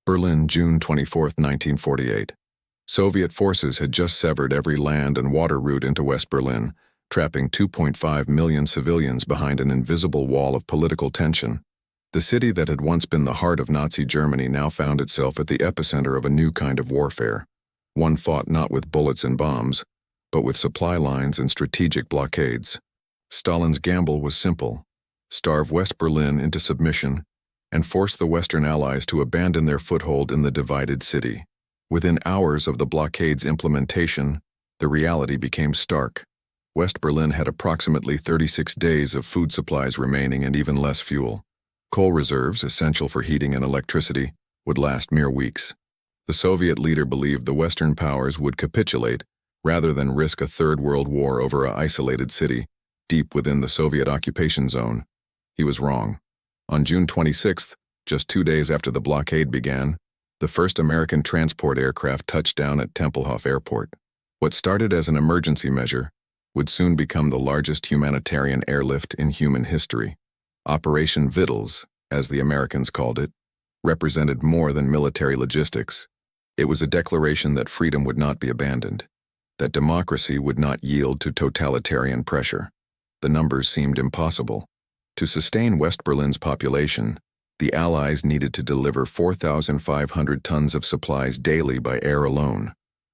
Berlin, June 24, 1948. Soviet forces had just severed every land and water route into West Berlin, trapping 2.5 million civilians behind an invisible wall of political tension. The city that had once been the heart of Nazi Germany now found itself at the epicenter of a new kind of warfare. One fought not with bullets and bombs, but with supply lines and strategic blockades. Stalin's gamble was simple: starve West Berlin into submission and force the Western Allies to abandon their foothold in the divided city. Within hours of the blockade's implementation, the reality became stark. West Berlin had approximately 36 days of food supplies remaining and even less fuel. Coal reserves, essential for heating and electricity, would last mere weeks. The Soviet leader believed the Western powers would capitulate rather than risk a Third World War over an isolated city deep within the Soviet occupation zone. He was wrong. On June 26th, just 2 days after the blockade began, the first American transport aircraft touched down at Tempelhof Airport. What started as an emergency measure would soon become the largest humanitarian airlift in human history. Operation Vittles, as the Americans called it, represented more than military logistics. It was a declaration that freedom would not be abandoned, that democracy would not yield to totalitarian pressure. The numbers seemed impossible. To sustain West Berlin's population, the Allies needed to deliver 4,500 tons of supplies daily by air alone.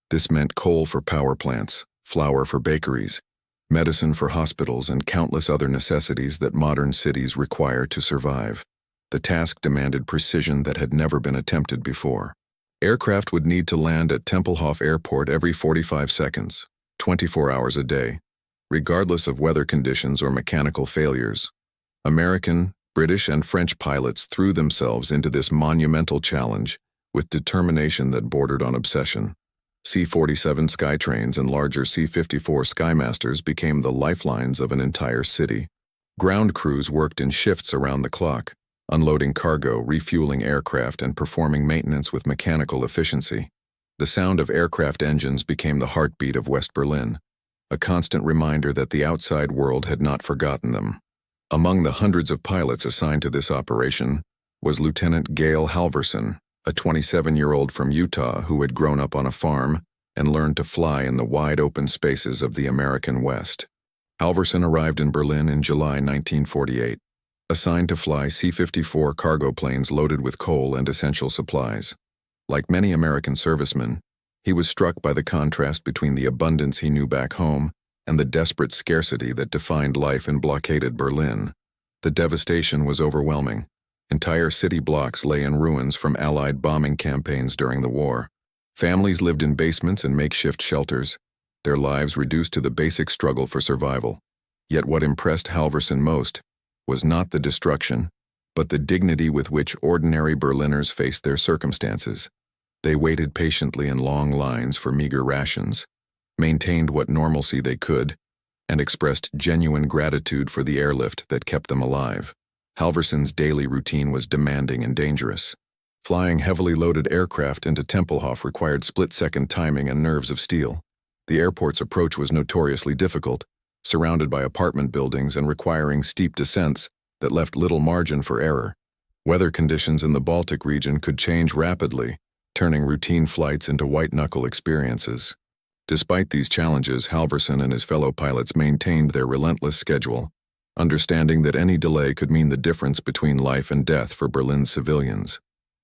This meant coal for power plants, flour for bakeries, medicine for hospitals, and countless other necessities that modern cities require to survive. The task demanded precision that had never been attempted before. Aircraft would need to land at Tempelhof Airport every 45 seconds, 24 hours a day, regardless of weather conditions or mechanical failures. American, British, and French pilots threw themselves into this monumental challenge with determination that bordered on obsession. C-47 Skytrains and larger C-54 Skymasters became the lifelines of an entire city. Ground crews worked in shifts around the clock, unloading cargo, refueling aircraft, and performing maintenance with mechanical efficiency. The sound of aircraft engines became the heartbeat of West Berlin, a constant reminder that the outside world had not forgotten them. Among the hundreds of pilots assigned to this operation was Lieutenant Gail Halverson, a 27-year-old from Utah who had grown up on a farm and learned to fly in the wide-open spaces of the American West. Halverson arrived in Berlin in July 1948, assigned to fly C-54 cargo planes loaded with coal and essential supplies. Like many American servicemen, he was struck by the contrast between the abundance he knew back home and the desperate scarcity that defined life in blockaded Berlin. The devastation was overwhelming. Entire city blocks lay in ruins from Allied bombing campaigns during the war. Families lived in basements and makeshift shelters, their lives reduced to the basic struggle for survival. Yet what impressed Halverson most was not the destruction, but the dignity with which ordinary Berliners faced their circumstances. They waited patiently in long lines for meager rations, maintained what normalcy they could, and expressed genuine gratitude for the airlift that kept them alive. Halverson's daily routine was demanding and dangerous. Flying heavily loaded aircraft into Tempelhof required split-second timing and nerves of steel. The airport's approach was notoriously difficult, surrounded by apartment buildings and requiring steep descents that left little margin for error. Weather conditions in the Baltic region could change rapidly, turning routine flights into white-knuckle experiences. Despite these challenges, Halverson and his fellow pilots maintained their relentless schedule, understanding that any delay could mean the difference between life and death for Berlin's civilians.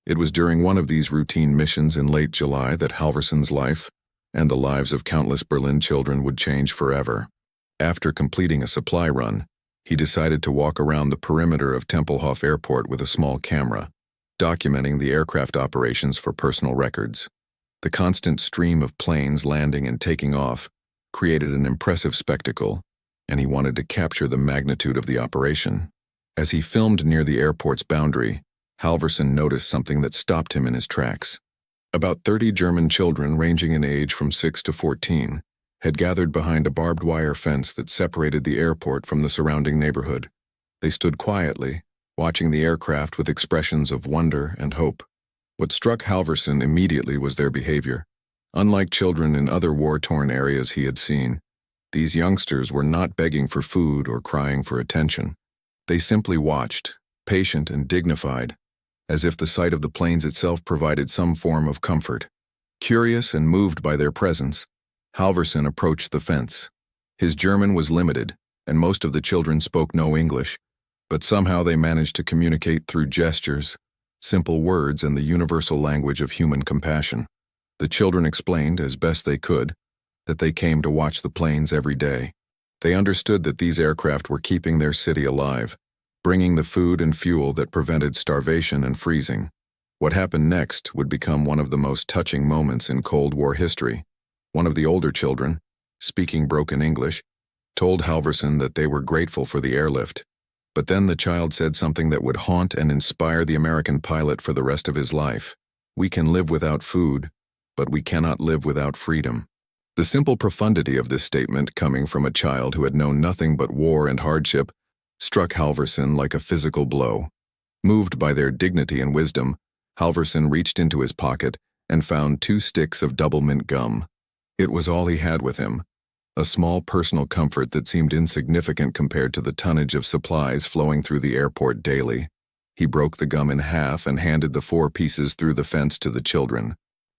It was during one of these routine missions in late July that Halverson's life and the lives of countless Berlin children would change forever. After completing a supply run, he decided to walk around the perimeter of Tempelhof Airport with a small camera, documenting the aircraft operations for personal records. The constant stream of planes landing and taking off created an impressive spectacle, and he wanted to capture the magnitude of the operation. As he filmed near the airport's boundary, Halverson noticed something that stopped him in his tracks. About 30 German children ranging in age from 6 to 14 had gathered behind a barbed wire fence that separated the airport from the surrounding neighborhood. They stood quietly, watching the aircraft with expressions of wonder and hope. What struck Halverson immediately was their behavior. Unlike children in other war-torn areas he had seen, these youngsters were not begging for food or crying for attention. They simply watched, patient and dignified, as if the sight of the planes itself provided some form of comfort. Curious and moved by their presence, Halverson approached the fence. His German was limited, and most of the children spoke no English, but somehow they managed to communicate through gestures, simple words, and the universal language of human compassion. The children explained, as best they could, that they came to watch the planes every day. They understood that these aircraft were keeping their city alive, bringing the food and fuel that prevented starvation and freezing. What happened next would become one of the most touching moments in Cold War history. One of the older children, speaking broken English, told Halverson that they were grateful for the airlift. But then the child said something that would haunt and inspire the American pilot for the rest of his life. "We can live without food, but we cannot live without freedom." The simple profundity of this statement, coming from a child who had known nothing but war and hardship, struck Halverson like a physical blow. Moved by their dignity and wisdom, Halverson reached into his pocket and found 2 sticks of double-mint gum. It was all he had with him, a small personal comfort that seemed insignificant compared to the tonnage of supplies flowing through the airport daily. He broke the gum in half and handed the 4 pieces through the fence to the children.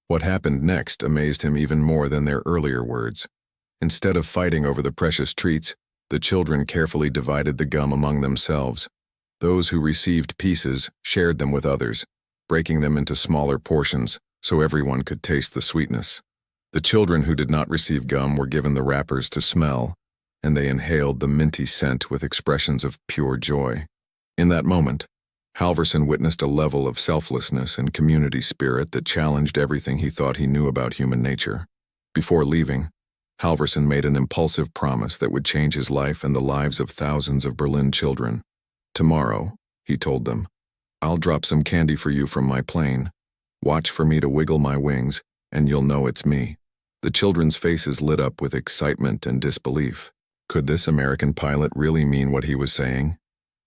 What happened next amazed him even more than their earlier words. Instead of fighting over the precious treats, the children carefully divided the gum among themselves. Those who received pieces shared them with others, breaking them into smaller portions so everyone could taste the sweetness. The children who did not receive gum were given the wrappers to smell, and they inhaled the minty scent with expressions of pure joy. In that moment, Halverson witnessed a level of selflessness and community spirit that challenged everything he thought he knew about human nature. Before leaving, Halverson made an impulsive promise that would change his life and the lives of thousands of Berlin children. "Tomorrow," he told them, "I'll drop some candy for you from my plane. Watch for me to wiggle my wings, and you'll know it's me." The children's faces lit up with excitement and disbelief. Could this American pilot really mean what he was saying?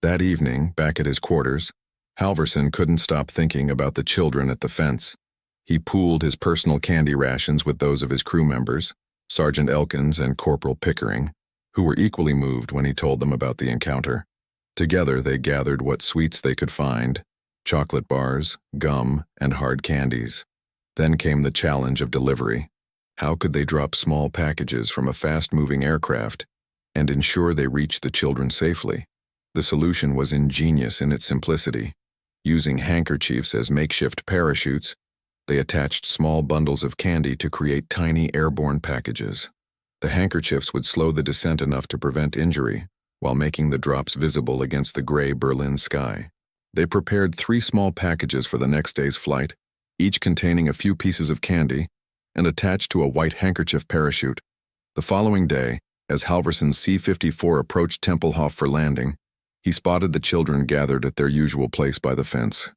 That evening, back at his quarters, Halverson couldn't stop thinking about the children at the fence. He pooled his personal candy rations with those of his crew members, Sergeant Elkins and Corporal Pickering, who were equally moved when he told them about the encounter. Together they gathered what sweets they could find: chocolate bars, gum, and hard candies. Then came the challenge of delivery. How could they drop small packages from a fast-moving aircraft and ensure they reached the children safely? The solution was ingenious in its simplicity. Using handkerchiefs as makeshift parachutes, they attached small bundles of candy to create tiny airborne packages. The handkerchiefs would slow the descent enough to prevent injury, while making the drops visible against the gray Berlin sky. They prepared 3 small packages for the next day's flight, each containing a few pieces of candy, and attached to a white handkerchief parachute. The following day, as Halverson's C-54 approached Tempelhof for landing, he spotted the children gathered at their usual place by the fence.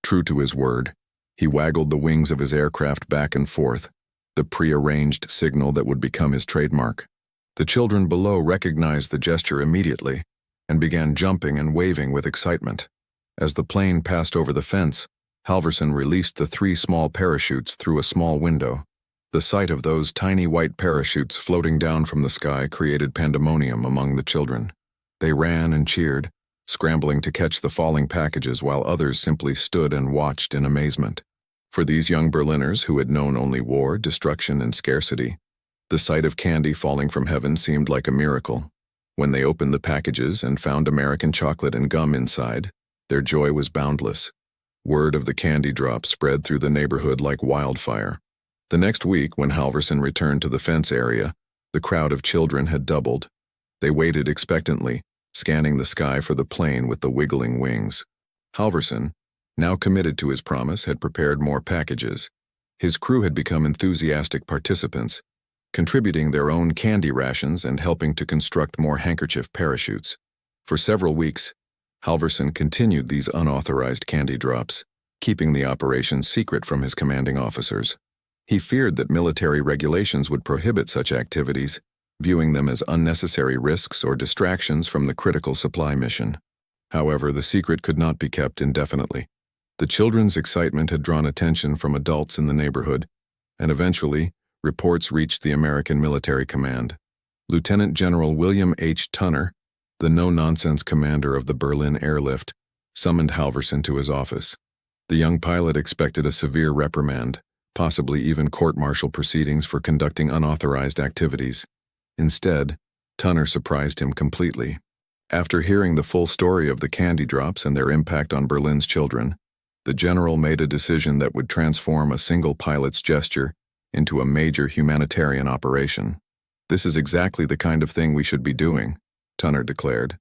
True to his word, he waggled the wings of his aircraft back and forth, the prearranged signal that would become his trademark. The children below recognized the gesture immediately and began jumping and waving with excitement. As the plane passed over the fence, Halverson released the 3 small parachutes through a small window. The sight of those tiny white parachutes floating down from the sky created pandemonium among the children. They ran and cheered, scrambling to catch the falling packages while others simply stood and watched in amazement. For these young Berliners who had known only war, destruction, and scarcity, the sight of candy falling from heaven seemed like a miracle. When they opened the packages and found American chocolate and gum inside, their joy was boundless. Word of the candy drop spread through the neighborhood like wildfire. The next week, when Halverson returned to the fence area, the crowd of children had doubled. They waited expectantly, scanning the sky for the plane with the wiggling wings. Halverson, now committed to his promise, had prepared more packages. His crew had become enthusiastic participants, contributing their own candy rations and helping to construct more handkerchief parachutes. For several weeks, Halverson continued these unauthorized candy drops, keeping the operation secret from his commanding officers. He feared that military regulations would prohibit such activities, viewing them as unnecessary risks or distractions from the critical supply mission. However, the secret could not be kept indefinitely. The children's excitement had drawn attention from adults in the neighborhood, and eventually, reports reached the American Military Command. Lieutenant General William H. Tunner, the no-nonsense commander of the Berlin airlift, summoned Halverson to his office. The young pilot expected a severe reprimand, possibly even court-martial proceedings for conducting unauthorized activities. Instead, Tunner surprised him completely. After hearing the full story of the candy drops and their impact on Berlin's children, the general made a decision that would transform a single pilot's gesture into a major humanitarian operation. "This is exactly the kind of thing we should be doing," Tunner declared.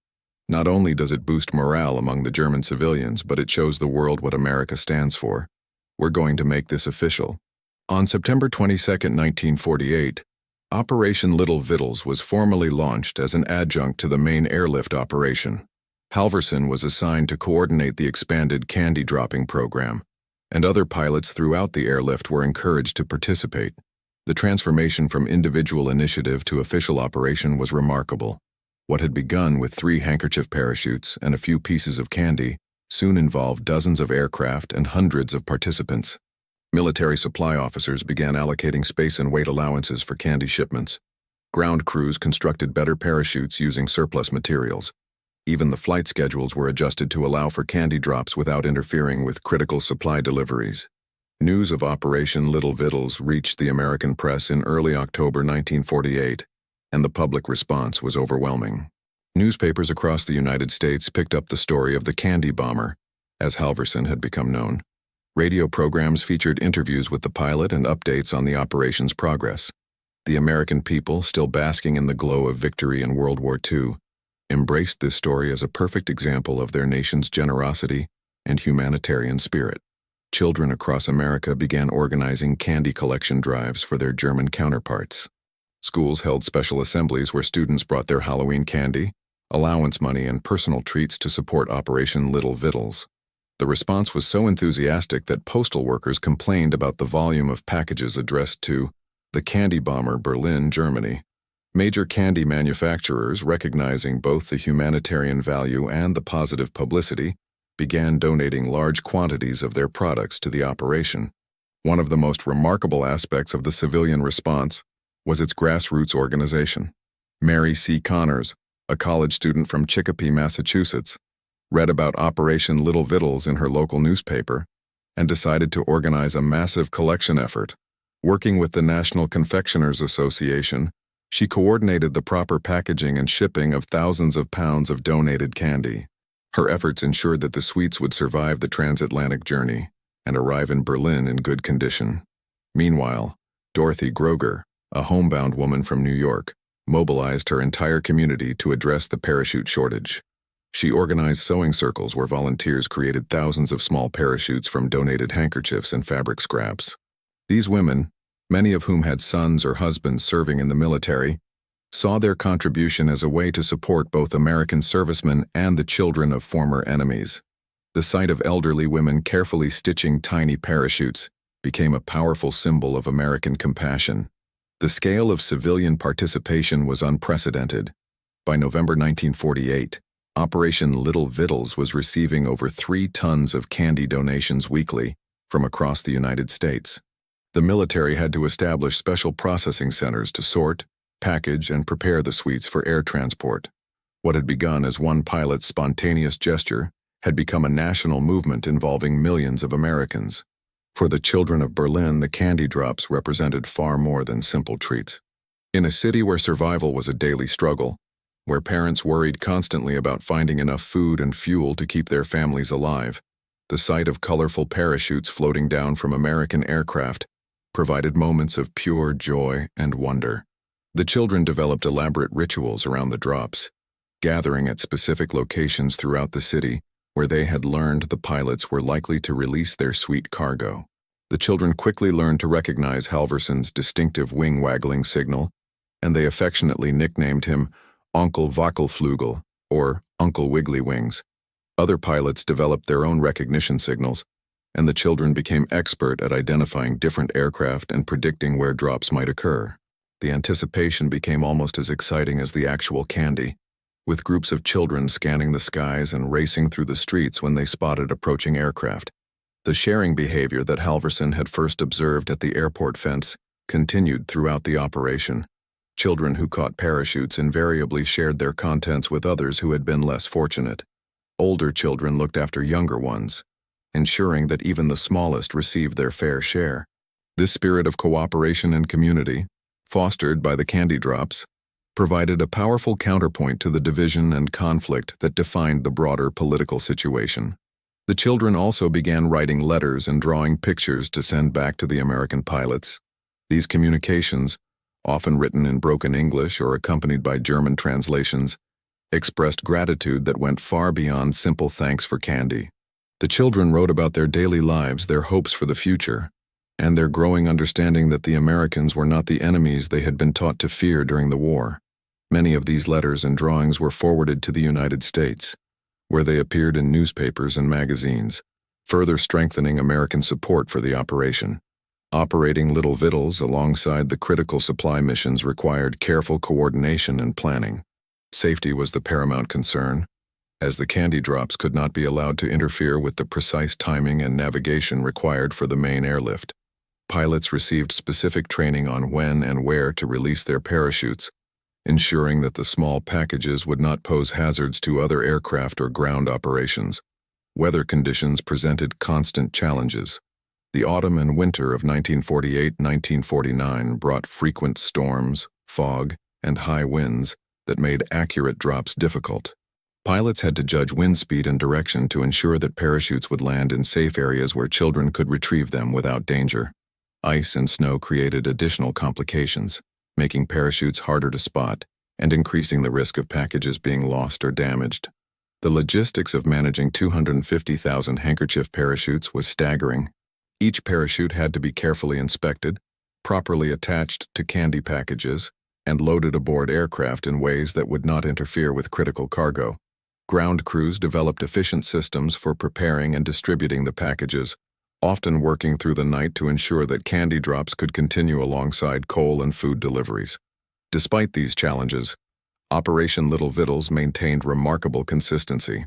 "Not only does it boost morale among the German civilians, but it shows the world what America stands for. We're going to make this official." On September 22, 1948, Operation Little Vittles was formally launched as an adjunct to the main airlift operation. Halverson was assigned to coordinate the expanded candy dropping program, and other pilots throughout the airlift were encouraged to participate. The transformation from individual initiative to official operation was remarkable. What had begun with 3 handkerchief parachutes and a few pieces of candy soon involved dozens of aircraft and hundreds of participants. Military supply officers began allocating space and weight allowances for candy shipments. Ground crews constructed better parachutes using surplus materials. Even the flight schedules were adjusted to allow for candy drops without interfering with critical supply deliveries. News of Operation Little Vittles reached the American press in early October 1948, and the public response was overwhelming. Newspapers across the United States picked up the story of the Candy Bomber, as Halverson had become known. Radio programs featured interviews with the pilot and updates on the operation's progress. The American people, still basking in the glow of victory in World War II, embraced this story as a perfect example of their nation's generosity and humanitarian spirit. Children across America began organizing candy collection drives for their German counterparts. Schools held special assemblies where students brought their Halloween candy, allowance money, and personal treats to support Operation Little Vittles. The response was so enthusiastic that postal workers complained about the volume of packages addressed to the Candy Bomber, Berlin, Germany. Major candy manufacturers, recognizing both the humanitarian value and the positive publicity, began donating large quantities of their products to the operation. One of the most remarkable aspects of the civilian response was its grassroots organization. Mary C. Connors, a college student from Chicopee, Massachusetts, read about Operation Little Vittles in her local newspaper and decided to organize a massive collection effort. Working with the National Confectioners Association, she coordinated the proper packaging and shipping of thousands of pounds of donated candy. Her efforts ensured that the sweets would survive the transatlantic journey and arrive in Berlin in good condition. Meanwhile, Dorothy Groger, a homebound woman from New York, mobilized her entire community to address the parachute shortage. She organized sewing circles where volunteers created thousands of small parachutes from donated handkerchiefs and fabric scraps. These women, many of whom had sons or husbands serving in the military, saw their contribution as a way to support both American servicemen and the children of former enemies. The sight of elderly women carefully stitching tiny parachutes became a powerful symbol of American compassion. The scale of civilian participation was unprecedented. By November 1948, Operation Little Vittles was receiving over 3 tons of candy donations weekly from across the United States. The military had to establish special processing centers to sort, package, and prepare the sweets for air transport. What had begun as one pilot's spontaneous gesture had become a national movement involving millions of Americans. For the children of Berlin, the candy drops represented far more than simple treats. In a city where survival was a daily struggle, where parents worried constantly about finding enough food and fuel to keep their families alive, the sight of colorful parachutes floating down from American aircraft provided moments of pure joy and wonder. The children developed elaborate rituals around the drops, gathering at specific locations throughout the city where they had learned the pilots were likely to release their sweet cargo. The children quickly learned to recognize Halverson's distinctive wing-waggling signal, and they affectionately nicknamed him Onkel Wackelflügel, or Uncle Wiggly Wings. Other pilots developed their own recognition signals, and the children became expert at identifying different aircraft and predicting where drops might occur. The anticipation became almost as exciting as the actual candy, with groups of children scanning the skies and racing through the streets when they spotted approaching aircraft. The sharing behavior that Halverson had first observed at the airport fence continued throughout the operation. Children who caught parachutes invariably shared their contents with others who had been less fortunate. Older children looked after younger ones, ensuring that even the smallest received their fair share. This spirit of cooperation and community, fostered by the candy drops, provided a powerful counterpoint to the division and conflict that defined the broader political situation. The children also began writing letters and drawing pictures to send back to the American pilots. These communications, often written in broken English or accompanied by German translations, expressed gratitude that went far beyond simple thanks for candy. The children wrote about their daily lives, their hopes for the future, and their growing understanding that the Americans were not the enemies they had been taught to fear during the war. Many of these letters and drawings were forwarded to the United States, where they appeared in newspapers and magazines, further strengthening American support for the operation. Operating Little Vittles alongside the critical supply missions required careful coordination and planning. Safety was the paramount concern, as the candy drops could not be allowed to interfere with the precise timing and navigation required for the main airlift. Pilots received specific training on when and where to release their parachutes, ensuring that the small packages would not pose hazards to other aircraft or ground operations. Weather conditions presented constant challenges. The autumn and winter of 1948-1949 brought frequent storms, fog, and high winds that made accurate drops difficult. Pilots had to judge wind speed and direction to ensure that parachutes would land in safe areas where children could retrieve them without danger. Ice and snow created additional complications, making parachutes harder to spot and increasing the risk of packages being lost or damaged. The logistics of managing 250,000 handkerchief parachutes was staggering. Each parachute had to be carefully inspected, properly attached to candy packages, and loaded aboard aircraft in ways that would not interfere with critical cargo. Ground crews developed efficient systems for preparing and distributing the packages, often working through the night to ensure that candy drops could continue alongside coal and food deliveries. Despite these challenges, Operation Little Vittles maintained remarkable consistency.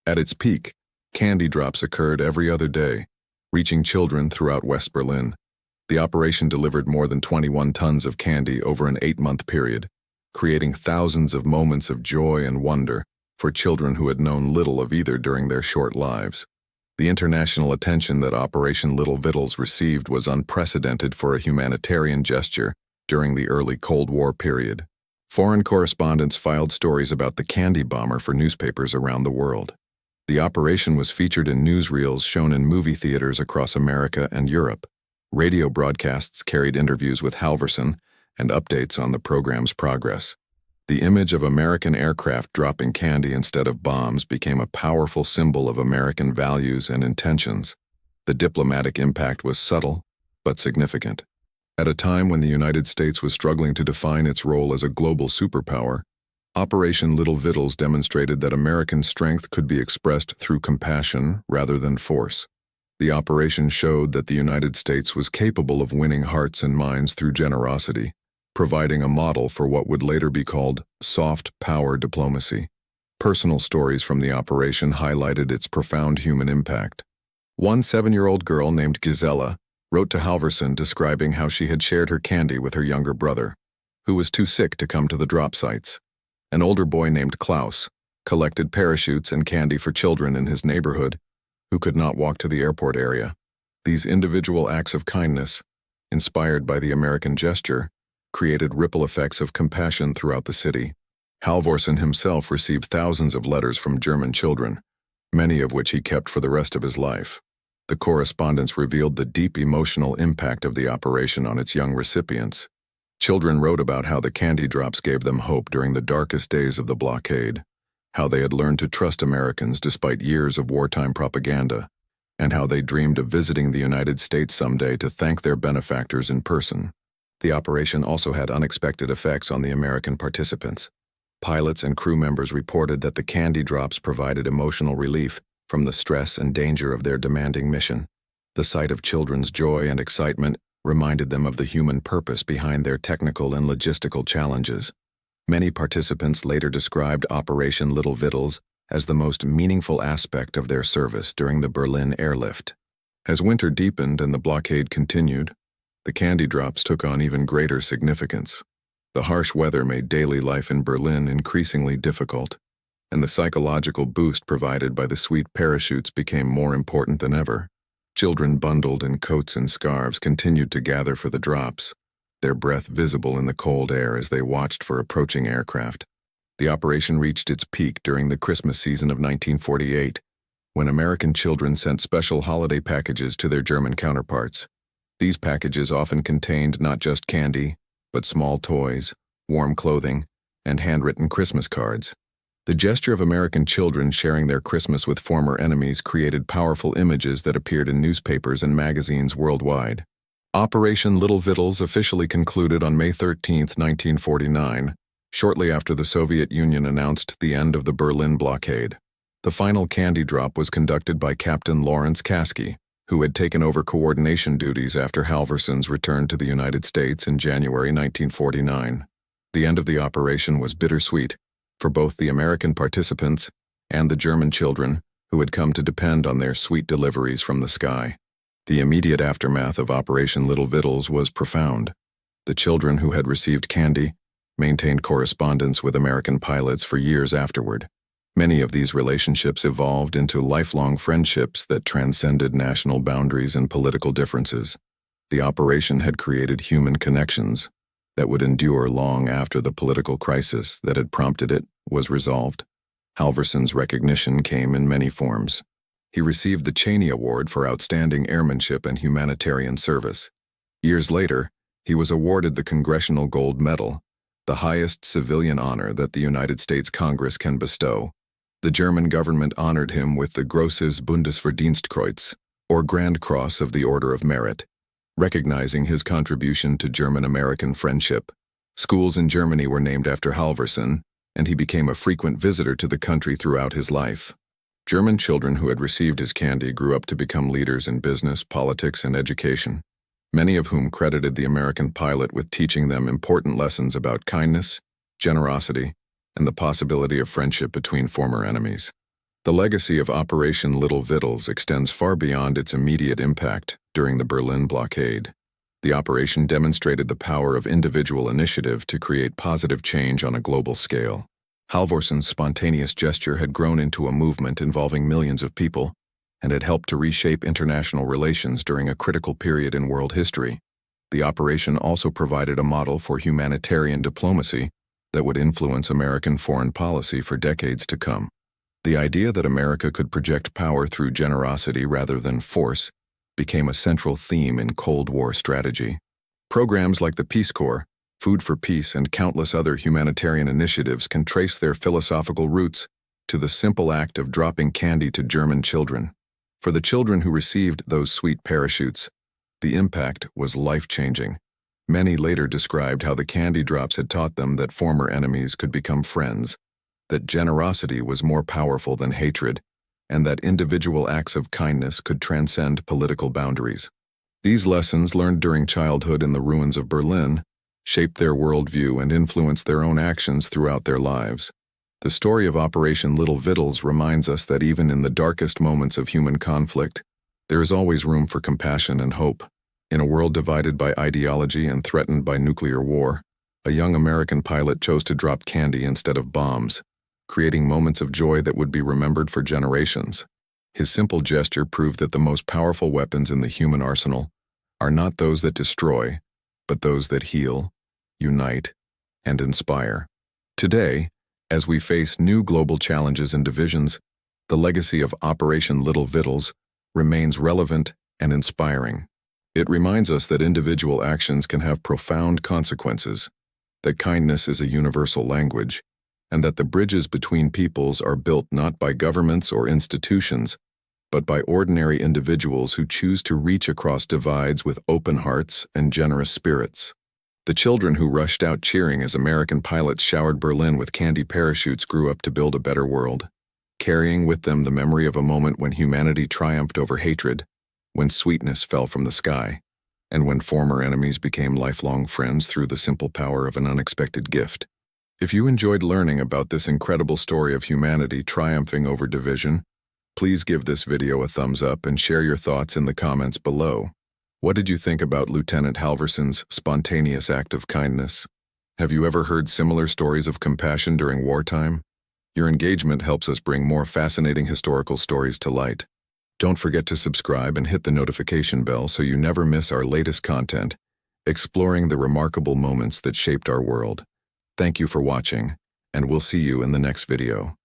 At its peak, candy drops occurred every other day, reaching children throughout West Berlin. The operation delivered more than 21 tons of candy over an 8-month period, creating thousands of moments of joy and wonder for children who had known little of either during their short lives. The international attention that Operation Little Vittles received was unprecedented for a humanitarian gesture during the early Cold War period. Foreign correspondents filed stories about the candy bomber for newspapers around the world. The operation was featured in newsreels shown in movie theaters across America and Europe. Radio broadcasts carried interviews with Halvorsen and updates on the program's progress. The image of American aircraft dropping candy instead of bombs became a powerful symbol of American values and intentions. The diplomatic impact was subtle, but significant. At a time when the United States was struggling to define its role as a global superpower, Operation Little Vittles demonstrated that American strength could be expressed through compassion rather than force. The operation showed that the United States was capable of winning hearts and minds through generosity, providing a model for what would later be called soft power diplomacy. Personal stories from the operation highlighted its profound human impact. One 7-year-old girl named Gisela wrote to Halvorsen describing how she had shared her candy with her younger brother, who was too sick to come to the drop sites. An older boy named Klaus collected parachutes and candy for children in his neighborhood who could not walk to the airport area. These individual acts of kindness, inspired by the American gesture, created ripple effects of compassion throughout the city. Halvorsen himself received thousands of letters from German children, many of which he kept for the rest of his life. The correspondence revealed the deep emotional impact of the operation on its young recipients. Children wrote about how the candy drops gave them hope during the darkest days of the blockade, how they had learned to trust Americans despite years of wartime propaganda, and how they dreamed of visiting the United States someday to thank their benefactors in person. The operation also had unexpected effects on the American participants. Pilots and crew members reported that the candy drops provided emotional relief from the stress and danger of their demanding mission. The sight of children's joy and excitement reminded them of the human purpose behind their technical and logistical challenges. Many participants later described Operation Little Vittles as the most meaningful aspect of their service during the Berlin airlift. As winter deepened and the blockade continued, the candy drops took on even greater significance. The harsh weather made daily life in Berlin increasingly difficult, and the psychological boost provided by the sweet parachutes became more important than ever. Children bundled in coats and scarves continued to gather for the drops, their breath visible in the cold air as they watched for approaching aircraft. The operation reached its peak during the Christmas season of 1948, when American children sent special holiday packages to their German counterparts. These packages often contained not just candy, but small toys, warm clothing, and handwritten Christmas cards. The gesture of American children sharing their Christmas with former enemies created powerful images that appeared in newspapers and magazines worldwide. Operation Little Vittles officially concluded on May 13, 1949, shortly after the Soviet Union announced the end of the Berlin blockade. The final candy drop was conducted by Captain Lawrence Kasky, who had taken over coordination duties after Halverson's return to the United States in January 1949. The end of the operation was bittersweet for both the American participants and the German children who had come to depend on their sweet deliveries from the sky. The immediate aftermath of Operation Little Vittles was profound. The children who had received candy maintained correspondence with American pilots for years afterward. Many of these relationships evolved into lifelong friendships that transcended national boundaries and political differences. The operation had created human connections that would endure long after the political crisis that had prompted it was resolved. Halverson's recognition came in many forms. He received the Cheney Award for outstanding airmanship and humanitarian service. Years later, he was awarded the Congressional Gold Medal, the highest civilian honor that the United States Congress can bestow. The German government honored him with the Großes Bundesverdienstkreuz, or Grand Cross of the Order of Merit, recognizing his contribution to German-American friendship. Schools in Germany were named after Halverson, and he became a frequent visitor to the country throughout his life. German children who had received his candy grew up to become leaders in business, politics, and education, many of whom credited the American pilot with teaching them important lessons about kindness, generosity, and the possibility of friendship between former enemies. The legacy of Operation Little Vittles extends far beyond its immediate impact during the Berlin blockade. The operation demonstrated the power of individual initiative to create positive change on a global scale. Halvorson's spontaneous gesture had grown into a movement involving millions of people and had helped to reshape international relations during a critical period in world history. The operation also provided a model for humanitarian diplomacy that would influence American foreign policy for decades to come. The idea that America could project power through generosity rather than force became a central theme in Cold War strategy. Programs like the Peace Corps, Food for Peace, and countless other humanitarian initiatives can trace their philosophical roots to the simple act of dropping candy to German children. For the children who received those sweet parachutes, the impact was life-changing. Many later described how the candy drops had taught them that former enemies could become friends, that generosity was more powerful than hatred, and that individual acts of kindness could transcend political boundaries. These lessons, learned during childhood in the ruins of Berlin, shaped their worldview and influenced their own actions throughout their lives. The story of Operation Little Vittles reminds us that even in the darkest moments of human conflict, there is always room for compassion and hope. In a world divided by ideology and threatened by nuclear war, a young American pilot chose to drop candy instead of bombs, creating moments of joy that would be remembered for generations. His simple gesture proved that the most powerful weapons in the human arsenal are not those that destroy, but those that heal, unite, and inspire. Today, as we face new global challenges and divisions, the legacy of Operation Little Vittles remains relevant and inspiring. It reminds us that individual actions can have profound consequences, that kindness is a universal language, and that the bridges between peoples are built not by governments or institutions, but by ordinary individuals who choose to reach across divides with open hearts and generous spirits. The children who rushed out cheering as American pilots showered Berlin with candy parachutes grew up to build a better world, carrying with them the memory of a moment when humanity triumphed over hatred, when sweetness fell from the sky, and when former enemies became lifelong friends through the simple power of an unexpected gift. If you enjoyed learning about this incredible story of humanity triumphing over division, please give this video a thumbs up and share your thoughts in the comments below. What did you think about Lieutenant Halverson's spontaneous act of kindness? Have you ever heard similar stories of compassion during wartime? Your engagement helps us bring more fascinating historical stories to light. Don't forget to subscribe and hit the notification bell so you never miss our latest content, exploring the remarkable moments that shaped our world. Thank you for watching, and we'll see you in the next video.